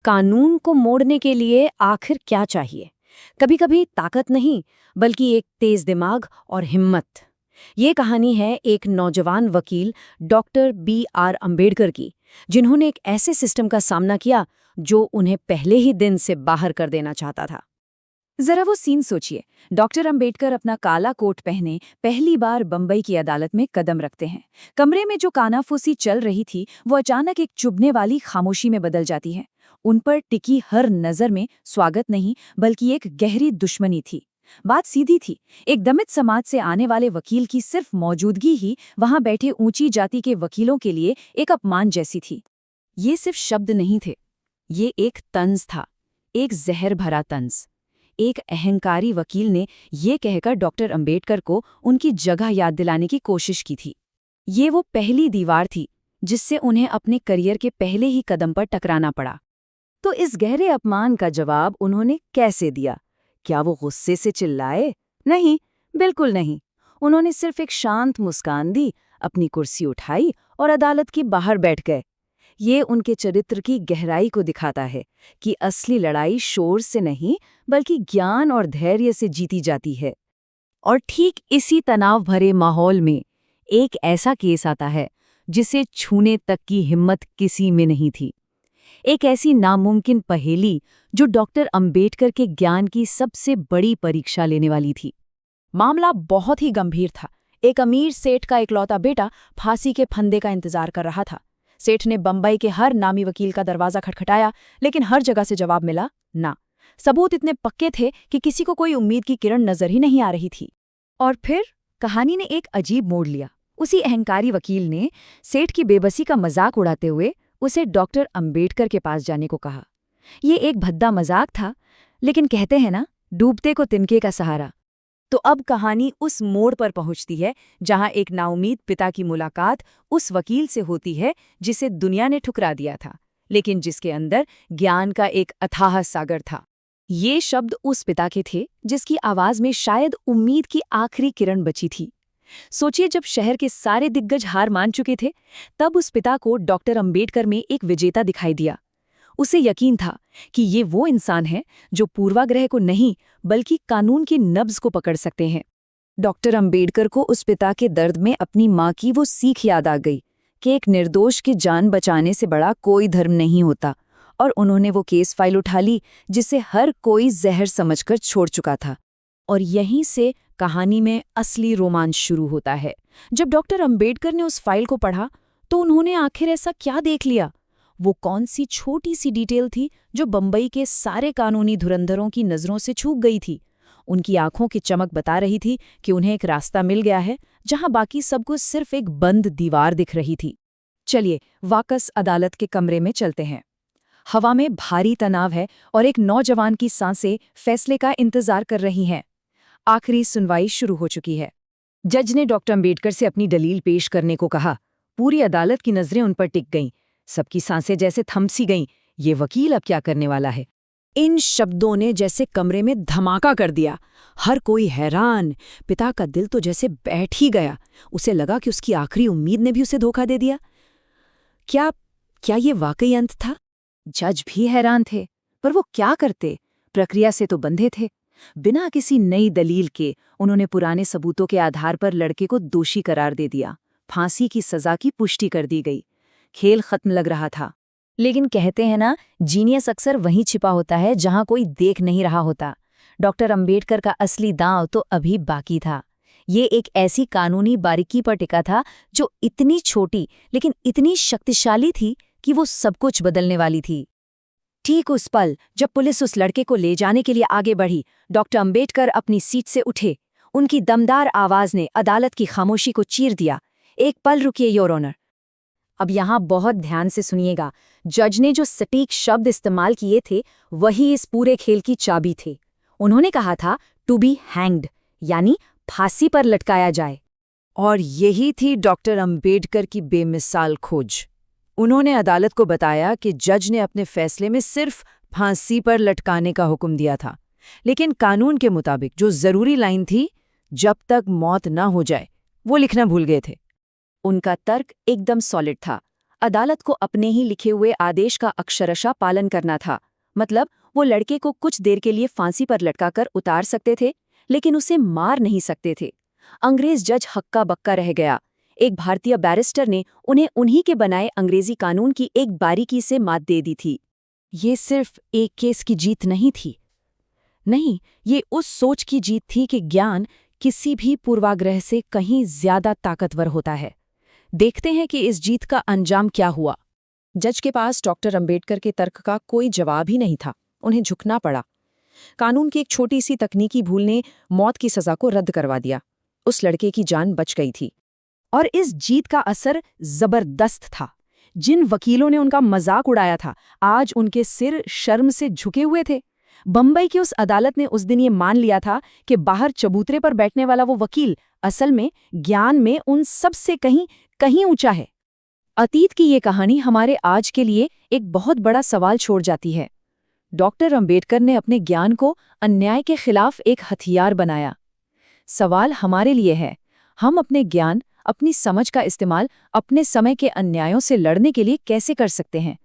कानून को मोड़ने के लिए आखिर क्या चाहिए? कभी-कभी ताकत नहीं, बल्कि एक तेज दिमाग और हिम्मत। ये कहानी है एक नौजवान वकील डॉक्टर B.R. अम्बेडकर की, जिन्होंने एक ऐसे सिस्टम का सामना किया जो उन्हें पहले ही दिन से बाहर कर देना चाहता था। जरा वो सीन सोचिए। डॉक्टर अंबेडकर अपना काला कोट पहने पहली बार बंबई की अदालत में कदम रखते हैं। कमरे में जो कानाफूसी चल रही थी वो अचानक एक चुभने वाली खामोशी में बदल जाती है। उन पर टिकी हर नजर में स्वागत नहीं बल्कि एक गहरी दुश्मनी थी। बात सीधी थी। एक दमित समाज से आने वाले वकील की सिर्फ मौजूदगी ही वहां बैठे ऊंची जाति के वकीलों के लिए एक अपमान जैसी थी। ये सिर्फ शब्द नहीं थे, ये एक तंज था, एक जहर भरा तंज। एक अहंकारी वकील ने ये कहकर डॉक्टर अंबेडकर को उनकी जगह याद दिलाने की कोशिश की थी। ये वो पहली दीवार थी जिससे उन्हें अपने करियर के पहले ही कदम पर टकराना पड़ा। तो इस गहरे अपमान का जवाब उन्होंने कैसे दिया? क्या वो गुस्से से चिल्लाए? नहीं, बिल्कुल नहीं। उन्होंने सिर्फ एक शांत मुस्कान दी, अपनी कुर्सी उठाई और अदालत के बाहर बैठ गए। ये उनके चरित्र की गहराई को दिखाता है कि असली लड़ाई शोर से नहीं बल्कि ज्ञान और धैर्य से जीती जाती है। और ठीक इसी तनाव भरे माहौल में एक ऐसा केस आता है जिसे छूने तक की हिम्मत किसी में नहीं थी। एक ऐसी नामुमकिन पहेली जो डॉक्टर अंबेडकर के ज्ञान की सबसे बड़ी परीक्षा लेने वाली थी। मामला बहुत ही गंभीर था। एक अमीर सेठ का इकलौता बेटा फांसी के फंदे का इंतजार कर रहा था। सेठ ने बंबई के हर नामी वकील का दरवाजा खटखटाया, लेकिन हर जगह से जवाब मिला ना। सबूत इतने पक्के थे कि किसी को कोई उम्मीद की किरण नजर ही नहीं आ रही थी। और फिर कहानी ने एक अजीब मोड़ लिया। उसी अहंकारी वकील ने सेठ की बेबसी का मजाक उड़ाते हुए उसे डॉक्टर अंबेडकर के पास जाने को कहा। ये एक भद्दा मजाक था, लेकिन कहते हैं ना, डूबते को तिनके का सहारा। तो अब कहानी उस मोड़ पर पहुंचती है जहां एक नाउमीद पिता की मुलाकात उस वकील से होती है जिसे दुनिया ने ठुकरा दिया था, लेकिन जिसके अंदर ज्ञान का एक अथाह सागर था। ये शब्द उस पिता के थे जिसकी आवाज में शायद उम्मीद की आखिरी किरण बची थी। सोचिए, जब शहर के सारे दिग्गज हार मान चुके थे, तब उस पिता को डॉक्टर अंबेडकर में एक विजेता दिखाई दिया। उसे यकीन था कि ये वो इंसान है जो पूर्वाग्रह को नहीं बल्कि कानून की नब्ज को पकड़ सकते हैं। डॉक्टर अंबेडकर को उस पिता के दर्द में अपनी माँ की वो सीख याद आ गई कि एक निर्दोष की जान बचाने से बड़ा कोई धर्म नहीं होता, और उन्होंने वो केस फाइल उठा ली जिसे हर कोई जहर समझकर छोड़ चुका था। और यहीं से कहानी में असली रोमांच शुरू होता है। जब डॉक्टर अंबेडकर ने उस फाइल को पढ़ा तो उन्होंने आखिर ऐसा क्या देख लिया? वो कौन सी छोटी सी डिटेल थी जो बंबई के सारे कानूनी धुरंधरों की नज़रों से छूट गई थी? उनकी आंखों की चमक बता रही थी कि उन्हें एक रास्ता मिल गया है जहां बाकी सबको सिर्फ एक बंद दीवार दिख रही थी। चलिए वापस अदालत के कमरे में चलते हैं। हवा में भारी तनाव है और एक नौजवान की सांसें फैसले का इंतजार कर रही हैं। आखिरी सुनवाई शुरू हो चुकी है। जज ने डॉक्टर अंबेडकर से अपनी दलील पेश करने को कहा। पूरी अदालत की नजरें उन पर टिक गईं। सबकी सांसें जैसे थम सी गईं। ये वकील अब क्या करने वाला है? इन शब्दों ने जैसे कमरे में धमाका कर दिया। हर कोई हैरान। पिता का दिल तो जैसे बैठ ही गया। उसे लगा कि उसकी आखिरी उम्मीद ने भी उसे धोखा दे दिया। क्या क्या ये वाकई अंत था? जज भी हैरान थे, पर वो क्या करते? प्रक्रिया से तो बंधे थे। बिना किसी नई दलील के उन्होंने पुराने सबूतों के आधार पर लड़के को दोषी करार दे दिया। फांसी की सजा की पुष्टि कर दी गई। खेल खत्म लग रहा था। लेकिन कहते हैं ना, जीनियस अक्सर वहीं छिपा होता है जहां कोई देख नहीं रहा होता। डॉक्टर अंबेडकर का असली दांव तो अभी बाकी था। ये एक ऐसी कानूनी बारीकी पर टिका था जो इतनी छोटी लेकिन इतनी शक्तिशाली थी कि वो सब कुछ बदलने वाली थी। ठीक उस पल जब पुलिस उस लड़के को ले जाने के लिए आगे बढ़ी, डॉक्टर अंबेडकर अपनी सीट से उठे। उनकी दमदार आवाज ने अदालत की खामोशी को चीर दिया। एक पल रुकिए योर ऑनर। अब यहाँ बहुत ध्यान से सुनिएगा। जज ने जो सटीक शब्द इस्तेमाल किए थे वही इस पूरे खेल की चाबी थे। उन्होंने कहा था टू बी हैंग्ड, यानी फांसी पर लटकाया जाए। और यही थी डॉक्टर अंबेडकर की बेमिसाल खोज। उन्होंने अदालत को बताया कि जज ने अपने फैसले में सिर्फ फांसी पर लटकाने का हुक्म दिया था, लेकिन कानून के मुताबिक जो जरूरी लाइन थी, जब तक मौत न हो जाए, वो लिखना भूल गए थे। उनका तर्क एकदम सॉलिड था। अदालत को अपने ही लिखे हुए आदेश का अक्षरशः पालन करना था। मतलब वो लड़के को कुछ देर के लिए फांसी पर लटकाकर उतार सकते थे, लेकिन उसे मार नहीं सकते थे। अंग्रेज जज हक्का बक्का रह गया। एक भारतीय बैरिस्टर ने उन्हें उन्हीं के बनाए अंग्रेजी कानून की एक बारीकी से मात दे दी थी। ये सिर्फ एक केस की जीत नहीं थी। नहीं, ये उस सोच की जीत थी कि ज्ञान किसी भी पूर्वाग्रह से कहीं ज्यादा ताकतवर होता है। देखते हैं कि इस जीत का अंजाम क्या हुआ। जज के पास डॉक्टर अंबेडकर के तर्क का कोई जवाब ही नहीं था। उन्हें झुकना पड़ा। कानून की एक छोटी सी तकनीकी भूल ने मौत की सजा को रद्द करवा दिया। उस लड़के की जान बच गई थी। और इस जीत का असर जबरदस्त था। जिन वकीलों ने उनका मजाक उड़ाया था, आज उनके सिर शर्म से झुके हुए थे। बंबई की उस अदालत ने उस दिन ये मान लिया था कि बाहर चबूतरे पर बैठने वाला वो वकील असल में ज्ञान में उन सब से कहीं ऊंचा है। अतीत की ये कहानी हमारे आज के लिए एक बहुत बड़ा सवाल छोड़ जाती है। डॉक्टर अंबेडकर ने अपने ज्ञान को अन्याय के खिलाफ एक हथियार बनाया। सवाल हमारे लिए है, हम अपने ज्ञान, अपनी समझ का इस्तेमाल अपने समय के अन्यायों से लड़ने के लिए कैसे कर सकते हैं?